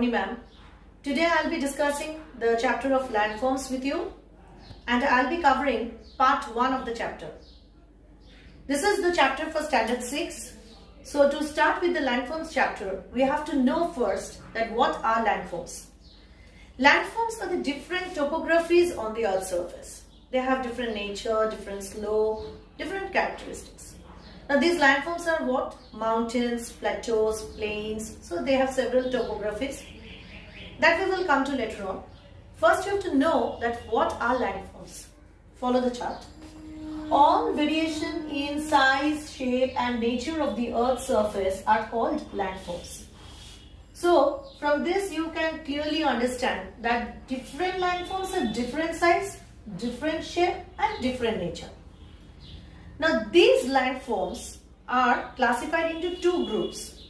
Shravani ma'am. Today I'll be discussing the chapter of landforms with you, and I'll be covering part 1 of the chapter. This is the chapter for standard 6. So to start with the landforms chapter, we have to know first that what are landforms. Landforms are the different topographies on the earth's surface. They have different nature, different slope, different characteristics. Now these landforms are what? Mountains, plateaus, plains. So they have several topographies that we will come to later on. First you have to know that what are landforms. Follow the chart. All variation in size, shape and nature of the earth's surface are called landforms. So from this you can clearly understand that different landforms have different size, different shape and different nature. Now these landforms are classified into two groups,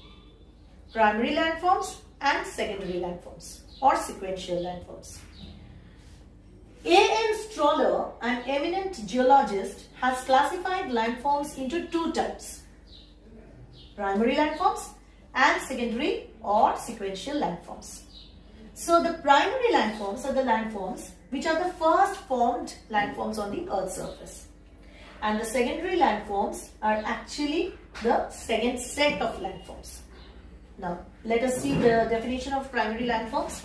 primary landforms and secondary landforms or sequential landforms. A.N. Stroller, an eminent geologist, has classified landforms into two types, primary landforms and secondary or sequential landforms. So the primary landforms are the landforms which are the first formed landforms on the earth's surface. And the secondary landforms are actually the second set of landforms. Now, let us see the definition of primary landforms.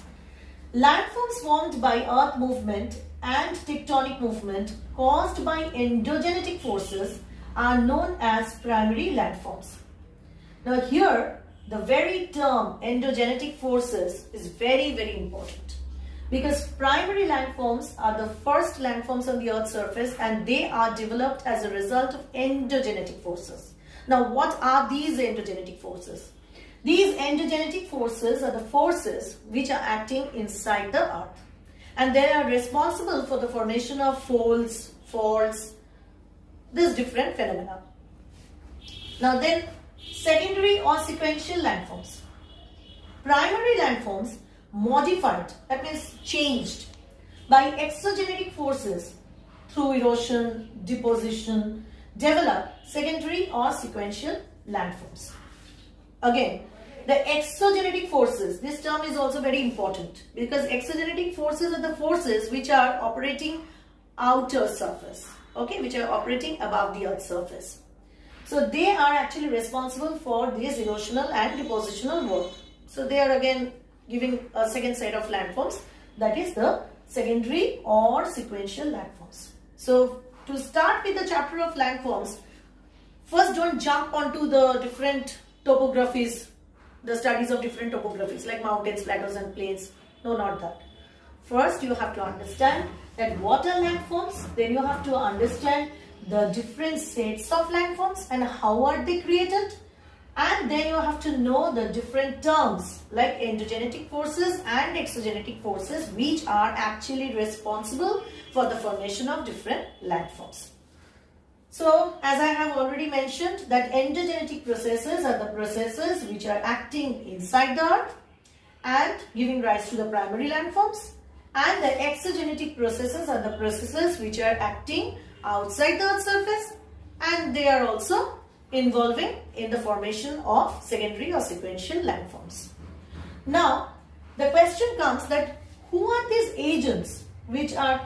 Landforms formed by earth movement and tectonic movement caused by endogenetic forces are known as primary landforms. Now here, the very term endogenetic forces is very important. Because primary landforms are the first landforms on the earth's surface and they are developed as a result of endogenetic forces. Now what are these endogenetic forces? These endogenetic forces are the forces which are acting inside the earth and they are responsible for the formation of folds, faults, these different phenomena. Now then, secondary or sequential landforms. Primary landforms modified, that means changed by exogenetic forces through erosion, deposition, develop secondary or sequential landforms. Again, the exogenetic forces, this term is also very important because exogenetic forces are the forces which are operating outer surface, okay, which are operating above the earth's surface. So they are actually responsible for this erosional and depositional work. So they are again giving a second set of landforms, that is the secondary or sequential landforms. So to start with the chapter of landforms, first don't jump onto the different topographies, the studies of different topographies like mountains, plateaus and plains. No, not that. First you have to understand that what are landforms, then you have to understand the different sets of landforms and how are they created. And then you have to know the different terms like endogenetic forces and exogenetic forces which are actually responsible for the formation of different landforms. So as I have already mentioned that endogenetic processes are the processes which are acting inside the earth and giving rise to the primary landforms, and the exogenetic processes are the processes which are acting outside the earth's surface and they are also involving in the formation of secondary or sequential landforms. Now, the question comes that who are these agents which are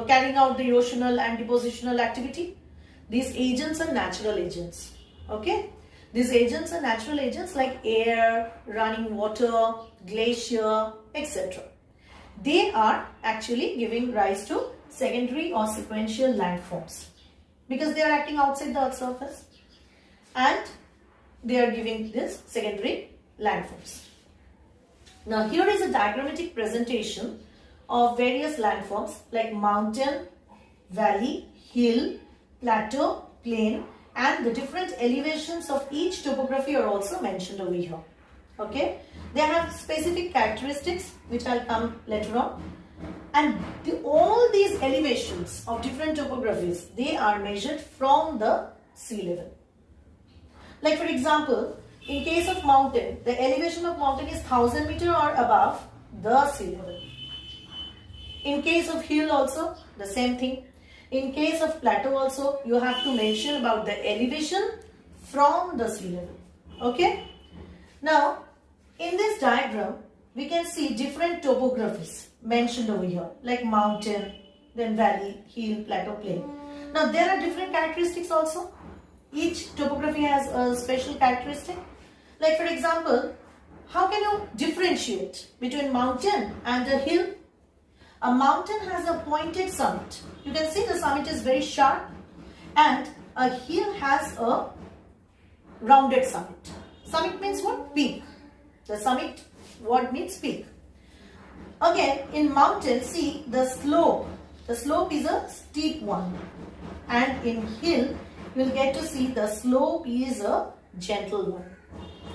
carrying out the erosional and depositional activity? These agents are natural agents, okay? These agents are natural agents like air, running water, glacier, etc. They are actually giving rise to secondary or sequential landforms because they are acting outside the earth's surface and they are giving this secondary landforms. Now here is a diagrammatic presentation of various landforms like mountain, valley, hill, plateau, plain, and the different elevations of each topography are also mentioned over here. Okay, they have specific characteristics which I'll come later on, and all these elevations of different topographies, they are measured from the sea level. Like for example, in case of mountain, the elevation of mountain is 1000 meter or above the sea level. In case of hill also, the same thing. In case of plateau also, you have to mention about the elevation from the sea level. Okay. Now, in this diagram, we can see different topographies mentioned over here, like mountain, then valley, hill, plateau, plain. Now there are different characteristics also. Each topography has a special characteristic. Like for example, how can you differentiate between mountain and a hill? A mountain has a pointed summit. You can see the summit is very sharp, and a hill has a rounded summit. Summit means what? Peak. The summit word means peak. Again, in mountain, see the slope. The slope is a steep one. And in hill, you will get to see the slope is a gentle one.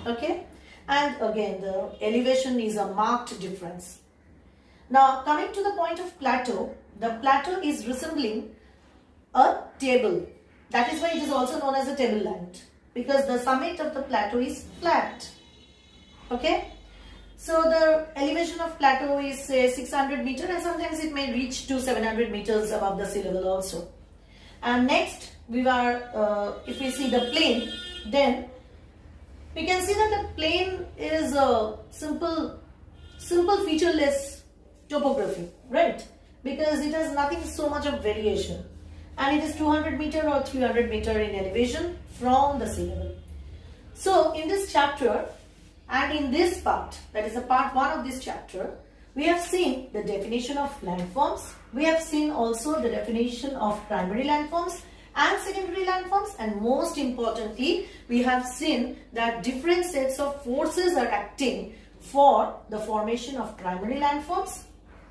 Okay? And again, the elevation is a marked difference. Now, coming to the point of plateau, the plateau is resembling a table. That is why it is also known as a tableland, because the summit of the plateau is flat. Okay? So, the elevation of plateau is say 600 meters, and sometimes it may reach to 700 meters above the sea level also. And next, if we see the plain, then we can see that the plain is a simple featureless topography, right? Because it has nothing so much of variation, and it is 200 meter or 300 meter in elevation from the sea level. So in this chapter and in this part, that is the part 1 of this chapter, we have seen the definition of landforms. We have seen also the definition of primary landforms and secondary landforms, and most importantly, we have seen that different sets of forces are acting for the formation of primary landforms.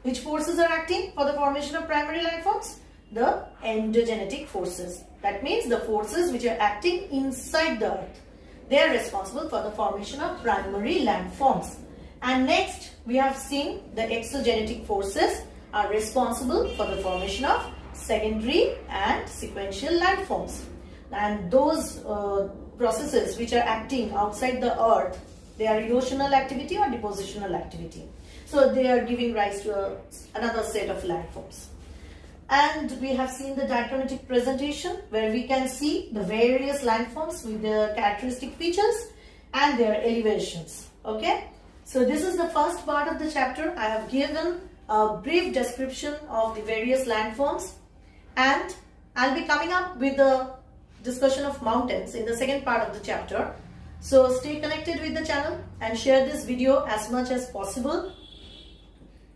Which forces are acting for the formation of primary landforms? The endogenetic forces. That means the forces which are acting inside the earth. They are responsible for the formation of primary landforms. And next, we have seen the exogenetic forces are responsible for the formation of secondary and sequential landforms. And those processes which are acting outside the earth, they are erosional activity or depositional activity. So they are giving rise to another set of landforms. And we have seen the diagrammatic presentation where we can see the various landforms with their characteristic features and their elevations. Okay. So this is the first part of the chapter. I have given a brief description of the various landforms, and I'll be coming up with the discussion of mountains in the second part of the chapter. So stay connected with the channel and share this video as much as possible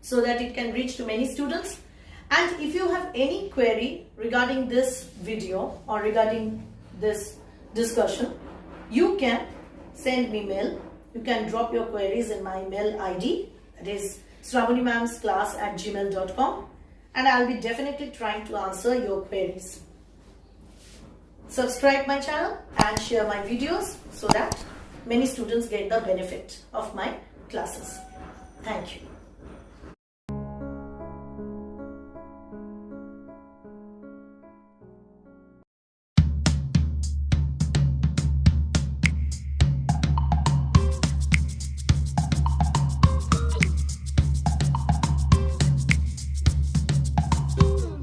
so that it can reach to many students. And if you have any query regarding this video or regarding this discussion, you can send me mail. You can drop your queries in my mail ID, that is shravanimamsclass@gmail.com, and I'll be definitely trying to answer your queries. Subscribe my channel and share my videos so that many students get the benefit of my classes. Thank you.